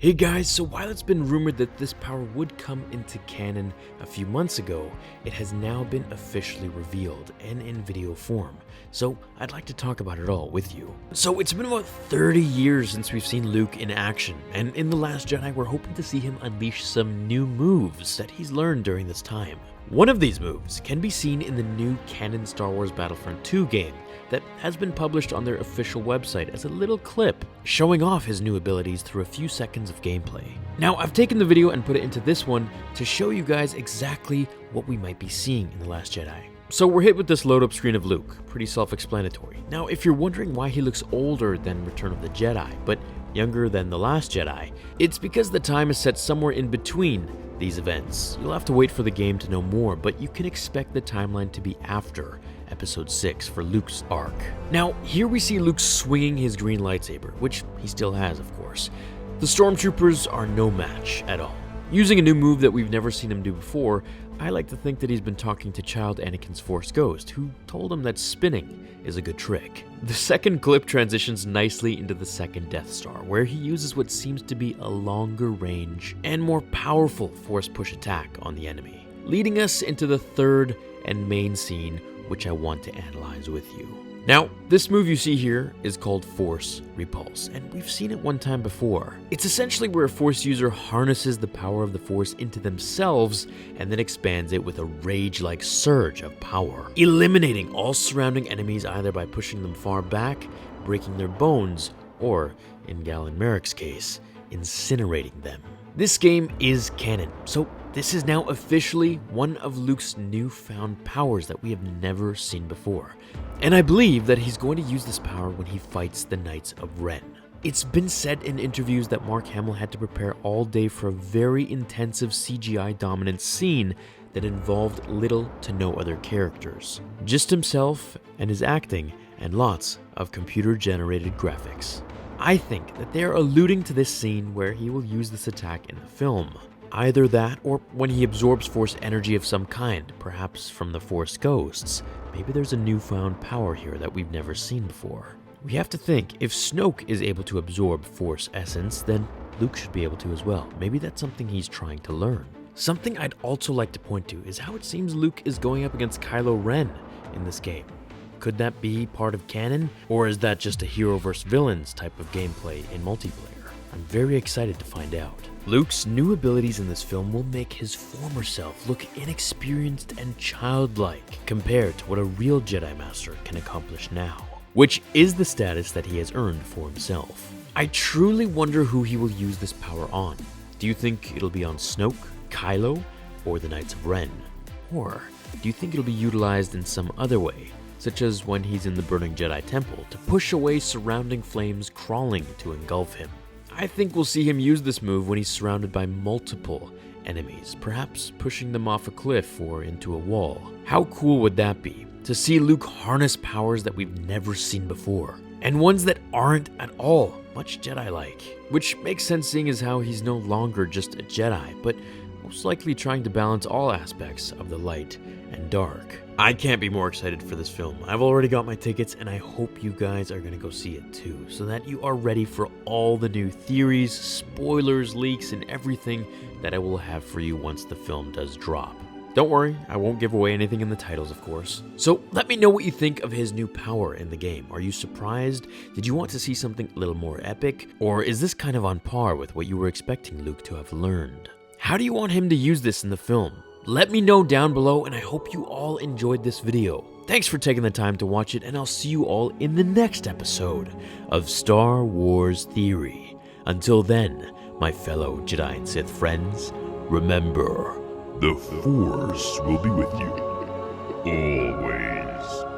Hey guys, so while it's been rumored that this power would come into canon a few months ago, it has now been officially revealed and in video form. So I'd like to talk about it all with you. So it's been about 30 years since we've seen Luke in action, and in The Last Jedi we're hoping to see him unleash some new moves that he's learned during this time. One of these moves can be seen in the new canon Star Wars Battlefront 2 game that has been published on their official website as a little clip showing off his new abilities through a few seconds of gameplay. Now, I've taken the video and put it into this one to show you guys exactly what we might be seeing in The Last Jedi. So we're hit with this load-up screen of Luke, pretty self-explanatory. Now, if you're wondering why he looks older than Return of the Jedi, but younger than The Last Jedi, it's because the time is set somewhere in between these events. You'll have to wait for the game to know more, but you can expect the timeline to be after Episode 6 for Luke's arc. Now, here we see Luke swinging his green lightsaber, which he still has, of course. The stormtroopers are no match at all. Using a new move that we've never seen him do before, I like to think that he's been talking to child Anakin's Force Ghost, who told him that spinning is a good trick. The second clip transitions nicely into the second Death Star, where he uses what seems to be a longer range and more powerful Force push attack on the enemy, leading us into the third and main scene, which I want to analyze with you. Now, this move you see here is called Force Repulse, and we've seen it one time before. It's essentially where a Force user harnesses the power of the Force into themselves and then expands it with a rage-like surge of power, eliminating all surrounding enemies either by pushing them far back, breaking their bones, or, in Galen Merrick's case, incinerating them. This game is canon, so this is now officially one of Luke's newfound powers that we have never seen before. And I believe that he's going to use this power when he fights the Knights of Ren. It's been said in interviews that Mark Hamill had to prepare all day for a very intensive CGI dominant scene that involved little to no other characters. Just himself and his acting and lots of computer-generated graphics. I think that they are alluding to this scene where he will use this attack in the film. Either that, or when he absorbs Force energy of some kind, perhaps from the Force Ghosts. Maybe there's a newfound power here that we've never seen before. We have to think, if Snoke is able to absorb Force essence, then Luke should be able to as well. Maybe that's something he's trying to learn. Something I'd also like to point to is how it seems Luke is going up against Kylo Ren in this game. Could that be part of canon, or is that just a hero versus villains type of gameplay in multiplayer? I'm very excited to find out. Luke's new abilities in this film will make his former self look inexperienced and childlike compared to what a real Jedi Master can accomplish now, which is the status that he has earned for himself. I truly wonder who he will use this power on. Do you think it'll be on Snoke, Kylo, or the Knights of Ren? Or do you think it'll be utilized in some other way, such as when he's in the Burning Jedi Temple to push away surrounding flames crawling to engulf him? I think we'll see him use this move when he's surrounded by multiple enemies, perhaps pushing them off a cliff or into a wall. How cool would that be, to see Luke harness powers that we've never seen before, and ones that aren't at all much Jedi-like? Which makes sense seeing as how he's no longer just a Jedi, but most likely trying to balance all aspects of the light and dark. I can't be more excited for this film. I've already got my tickets, and I hope you guys are going to go see it too, so that you are ready for all the new theories, spoilers, leaks, and everything that I will have for you once the film does drop. Don't worry, I won't give away anything in the titles, of course. So let me know what you think of his new power in the game. Are you surprised? Did you want to see something a little more epic? Or is this kind of on par with what you were expecting Luke to have learned? How do you want him to use this in the film? Let me know down below, and I hope you all enjoyed this video. Thanks for taking the time to watch it, and I'll see you all in the next episode of Star Wars Theory. Until then, my fellow Jedi and Sith friends, remember, The Force will be with you always.